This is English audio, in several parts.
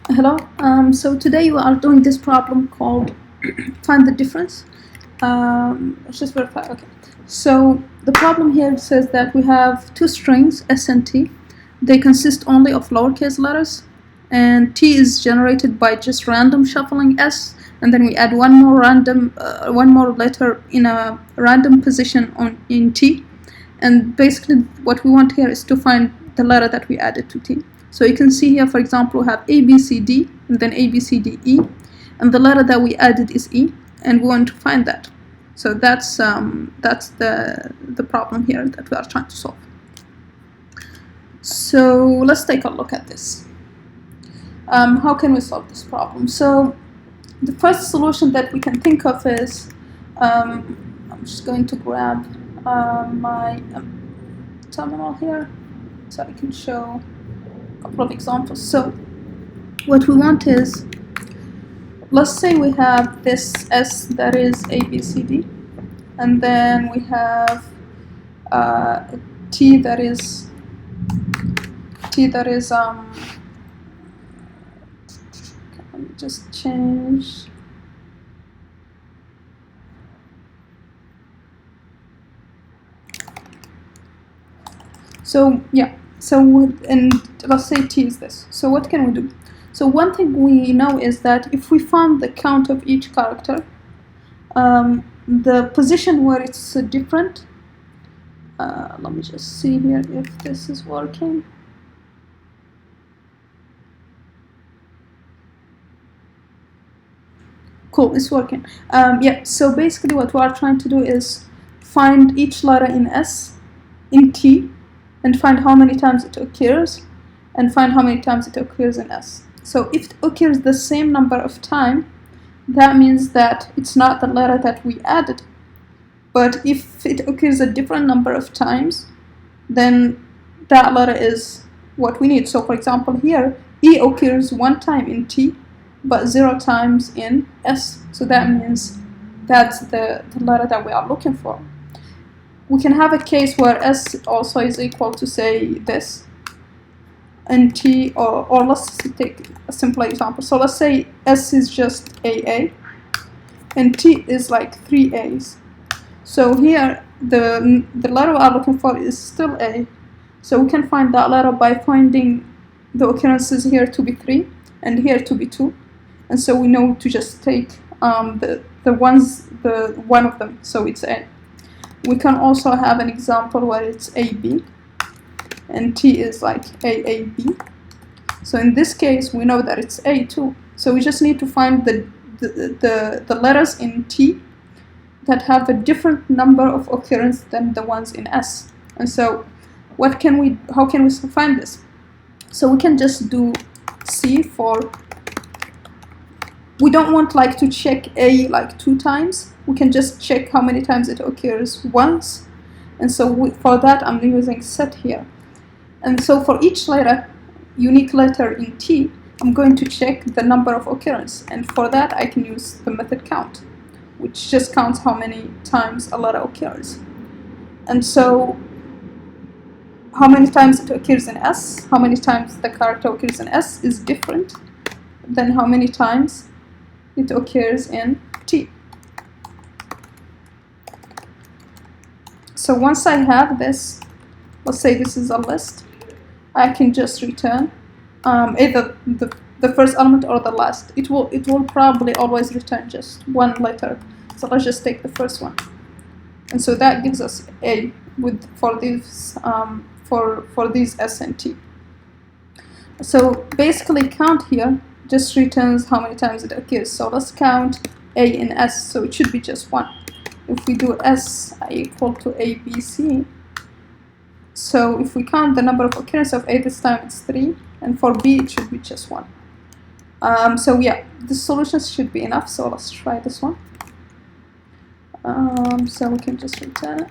Hello. So today we are doing this problem called find the difference. Let's just verify. Okay. So the problem here says that we have two strings S and T. They consist only of lowercase letters, and T is generated by just random shuffling S, and then we add one more letter in a random position in T, and basically what we want here is to find the letter that we added to T. So you can see here, for example, we have A, B, C, D, and then A, B, C, D, E, and the letter that we added is E, and we want to find that. So that's the problem here that we are trying to solve. So let's take a look at this. How can we solve this problem? So the first solution that we can think of is, I'm just going to grab my terminal here so I can show a couple of examples. So what we want is, let's say we have this S that is A, B, C, D, and then we have T that is let me just change. So yeah, and let's say T is this. So what can we do? So one thing we know is that if we found the count of each character, the position where it's different, let me just see here if this is working. Cool, it's working. Yeah, so basically what we are trying to do is find each letter in S, in T, and find how many times it occurs, and find how many times it occurs in S. So if it occurs the same number of times, that means that it's not the letter that we added. But if it occurs a different number of times, then that letter is what we need. So for example here, E occurs one time in T, but 0 times in S. So that means that's the letter that we are looking for. We can have a case where S also is equal to, say, this, and T, or let's take a simple example. So let's say S is just AA, and T is like 3 A's. So here, the letter we are looking for is still A. So we can find that letter by finding the occurrences here to be 3, and here to be 2. And so we know to just take one of them, so it's A. We can also have an example where it's AB, and T is like AAB. So in this case, we know that it's A too. So we just need to find the letters in T that have a different number of occurrence than the ones in S. And so how can we find this? So we can just do C for, we don't want like to check A like 2 times. We can just check how many times it occurs once. And so for that, I'm using set here. And so for each letter, unique letter in T, I'm going to check the number of occurrence. And for that, I can use the method count, which just counts how many times a letter occurs. And so how many times it occurs in S, how many times the character occurs in S is different than how many times it occurs in T. So once I have this, let's say this is a list, I can just return either the first element or the last. It will probably always return just one letter. So let's just take the first one, and so that gives us A for these S and T. So basically, count here just returns how many times it occurs. So let's count A in S. So it should be just 1. If we do S equal to ABC, so if we count the number of occurrences of A this time, it's 3, and for B it should be just 1. So yeah, the solutions should be enough. So let's try this one. So we can just return it.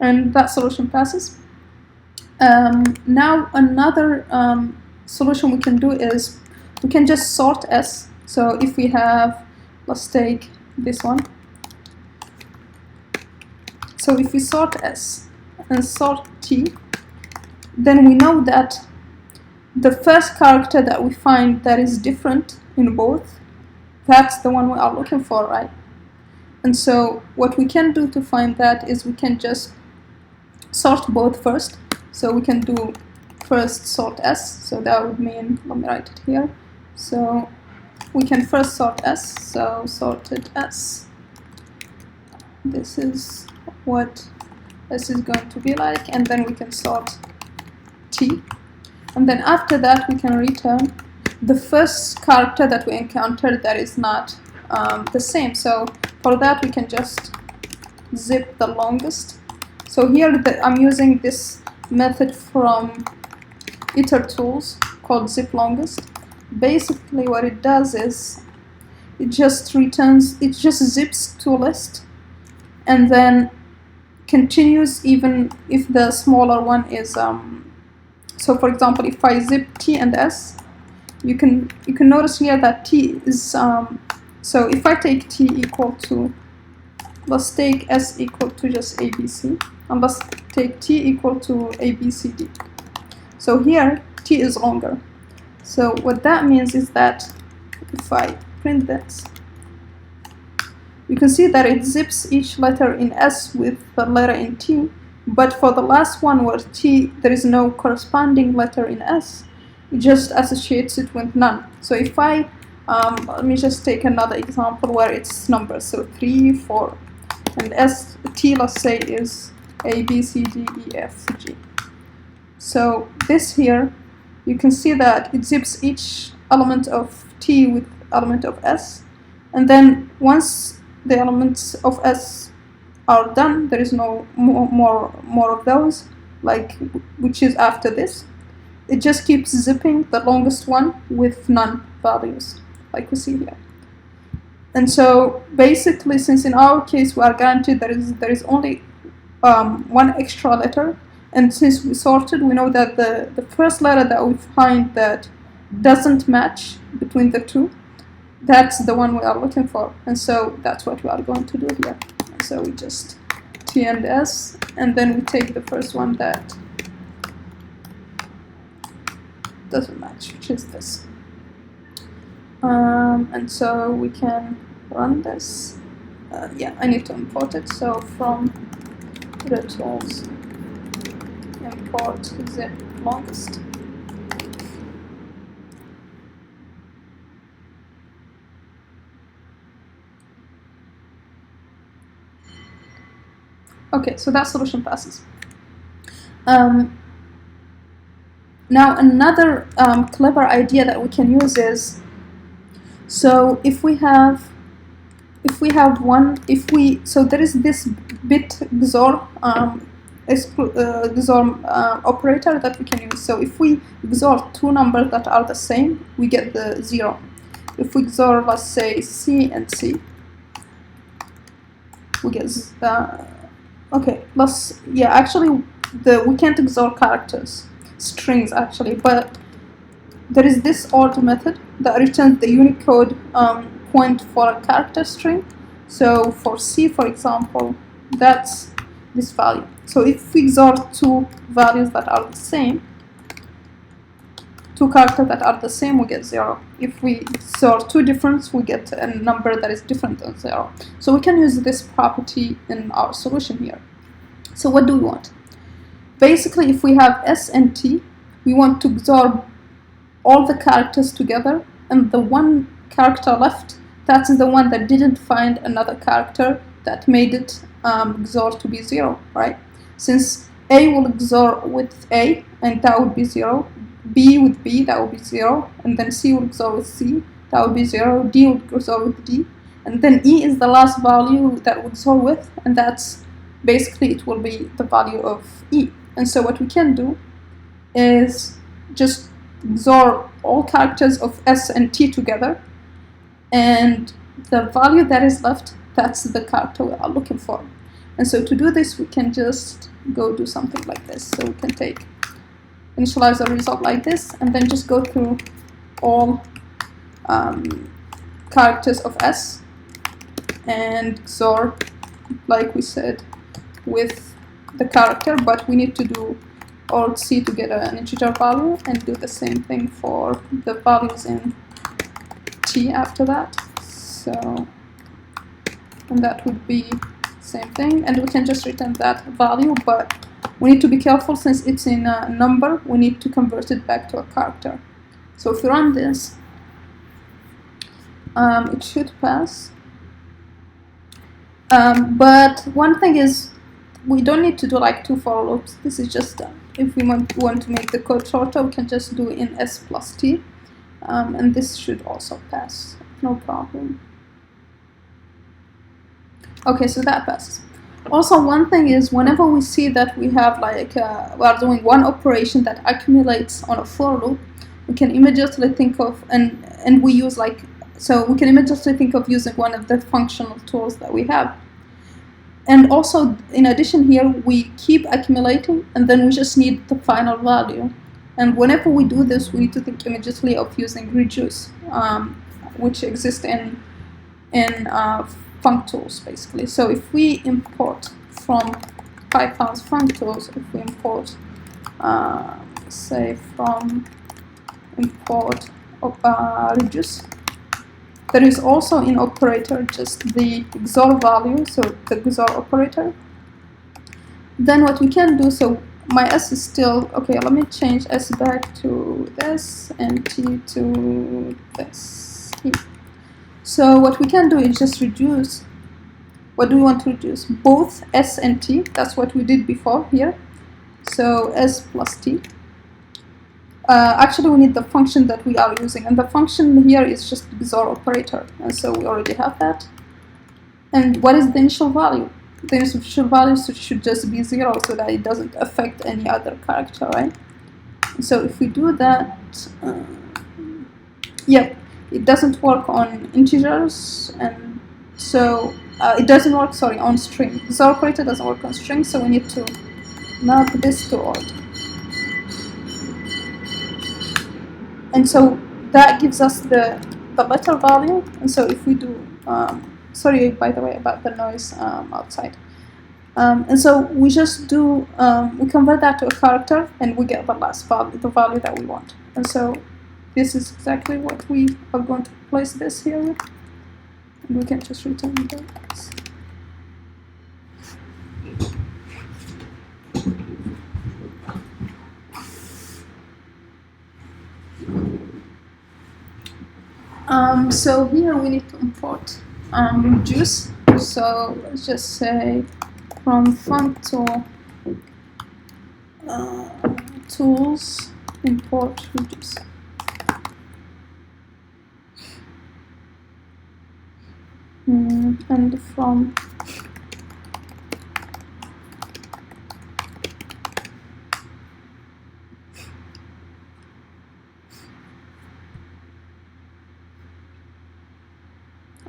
And that solution passes. Now another solution we can do is we can just sort S. So if we have, let's take this one. so if we sort S and sort T, then we know that the first character that we find that is different in both, that's the one we are looking for, right? And so what we can do to find that is we can just sort both first. So we can do first sort S, so that would mean, let me write it here. So we can first sort S, so sorted S. This is what S is going to be like, and then we can sort T. And then after that, we can return the first character that we encountered that is not the same. So for that, we can just zip the longest. So here I'm using this method from itertools called zip longest. Basically what it does is it just zips to a list and then continues even if the smaller one is so for example, if I zip T and S, you can notice here that T is so if I take T equal to, let's take S equal to just ABC, and let's take T equal to ABCD. So here T is longer. So what that means is that if I print this, you can see that it zips each letter in S with the letter in T, but for the last one where T, there is no corresponding letter in S, it just associates it with none. So if I, let me just take another example where it's numbers, so 3, 4, and S, T, let's say, is A, B, C, D, E, F, G. So this here, you can see that it zips each element of T with element of S, and then once the elements of S are done, there is no more of those, like which is after this. It just keeps zipping the longest one with none values, like we see here. And so basically, since in our case we are guaranteed there is only one extra letter, and since we sorted, we know that the first letter that we find that doesn't match between the two, that's the one we are looking for. And so that's what we are going to do here. And so we just T and S, and then we take the first one that doesn't match, which is this. And so we can run this. Yeah, I need to import it. So from tools, import zip longest. Okay, so that solution passes. Now another clever idea that we can use is, so so there is this bit XOR operator that we can use. So if we XOR two numbers that are the same, we get the 0. If we XOR, let's say, C and C, we get okay, actually we can't XOR characters, strings actually, but there is this OR method that returns the Unicode point for a character string. So for C, for example, that's this value. So if we XOR two values that are the same, two characters that are the same, we get 0. If we XOR two different, we get a number that is different than 0. So we can use this property in our solution here. So what do we want? Basically, if we have S and T, we want to XOR all the characters together, and the one character left, that's the one that didn't find another character that made it XOR to be 0, right? Since A will XOR with A, and that would be 0. B with B, that would be 0. And then C will XOR with C, that would be 0. D will XOR with D. And then E is the last value that would XOR with, and that's basically it will be the value of E. And so what we can do is just XOR all characters of S and T together, and the value that is left, that's the character we are looking for. And so to do this, we can just go do something like this. So we can initialize a result like this, and then just go through all characters of S and XOR, like we said, with the character, but we need to do Alt C to get an integer value, and do the same thing for the values in T after that. So, and that would be same thing, and we can just return that value, but we need to be careful since it's in a number, we need to convert it back to a character. So if we run this, it should pass. But one thing is, we don't need to do like 2 for loops. This is just if we want to make the code shorter, we can just do in S plus T, and this should also pass, no problem. Okay, so that passes. Also, one thing is, whenever we see that we have like we are doing one operation that accumulates on a for loop, we can immediately think of and we use like, so we can immediately think of using one of the functional tools that we have. And also, in addition here, we keep accumulating, and then we just need the final value. And whenever we do this, we need to think immediately of using reduce, which exists in func tools basically. So if we import from Python's func tools, if we import, say from import reduce, there is also in operator just the XOR value, so the XOR operator. Then what we can do, so my S is still, okay, let me change S back to this and T to this here. So what we can do is just reduce, what do we want to reduce? Both S and T, that's what we did before here. So S plus T. Actually, we need the function that we are using, and the function here is just XOR operator, and so we already have that. And what is the initial value? The initial value should just be 0, so that it doesn't affect any other character, right? So if we do that, yep, it doesn't work on integers, and so it doesn't work, sorry, on string. XOR operator doesn't work on string, so we need to map this to alt. And so that gives us the letter value. And so if we do, sorry by the way about the noise outside. And so we just do, we convert that to a character, and we get the last value, the value that we want. And so this is exactly what we are going to place this here with. And we can just return this. So here we need to import reduce. So let's just say from func tool tools import reduce. And from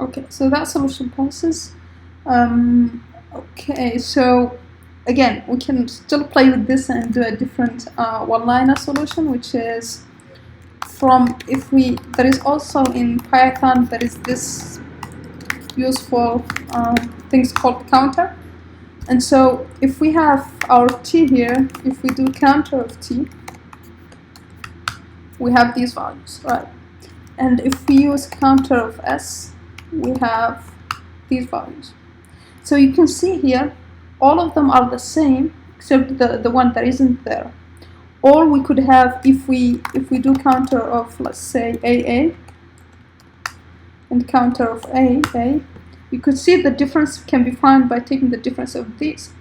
okay, so that solution passes. Okay, so again, we can still play with this and do a different one-liner solution, which is from, if we, there is also in Python, there is this useful things called counter. And so if we have our T here, if we do counter of T, we have these values, right? And if we use counter of S, we have these values. So you can see here, all of them are the same, except the one that isn't there. Or we could have, if we do counter of, let's say, AA, and counter of AA, you could see the difference can be found by taking the difference of these.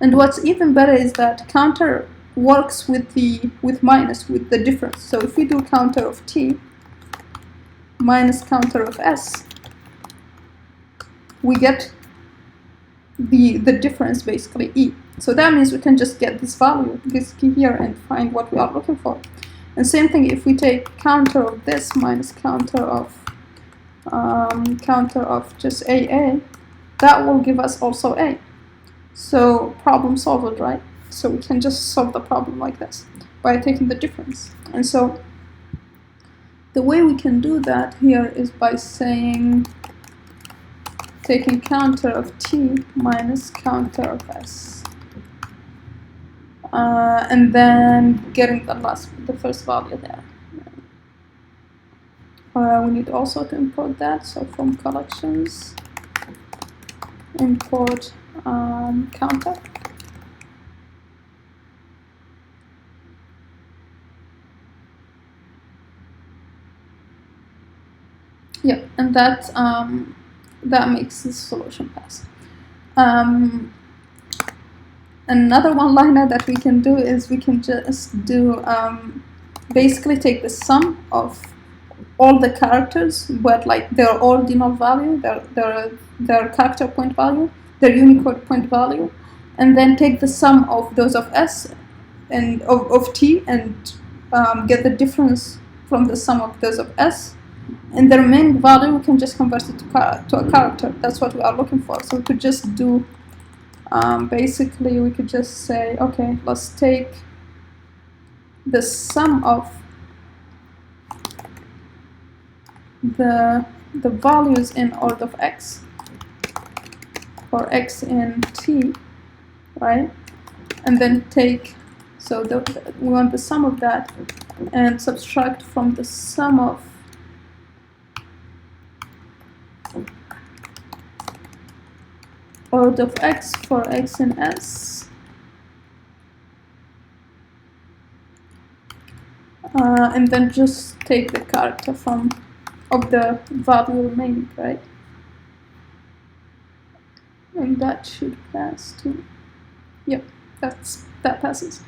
And what's even better is that counter works with minus, with the difference. So if we do counter of T minus counter of S, we get the difference, basically E. So that means we can just get this value, this key here, and find what we are looking for. And same thing if we take counter of this minus counter of just AA, that will give us also A. So problem solved, right? So we can just solve the problem like this by taking the difference. And so the way we can do that here is by saying taking counter of t minus counter of s. And then getting the first value there. We need also to import that, so from collections, import counter. Yeah, and that makes the solution pass. Another one-liner that we can do is we can just do basically take the sum of all the characters, but like they're all denull value, their character point value, their Unicode point value, and then take the sum of those of s and of t and get the difference from the sum of those of s. And the remaining value we can just convert it to a character. That's what we are looking for. So we could just do basically we could just say, okay, let's take the sum of the values in order of x or x in t, right? And then take, so we want the sum of that and subtract from the sum of order of x for x in s, and then just take the character of the value remaining, right? And that should pass too. Yep, that passes.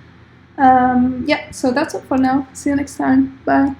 Yeah, so that's it for now. See you next time. Bye.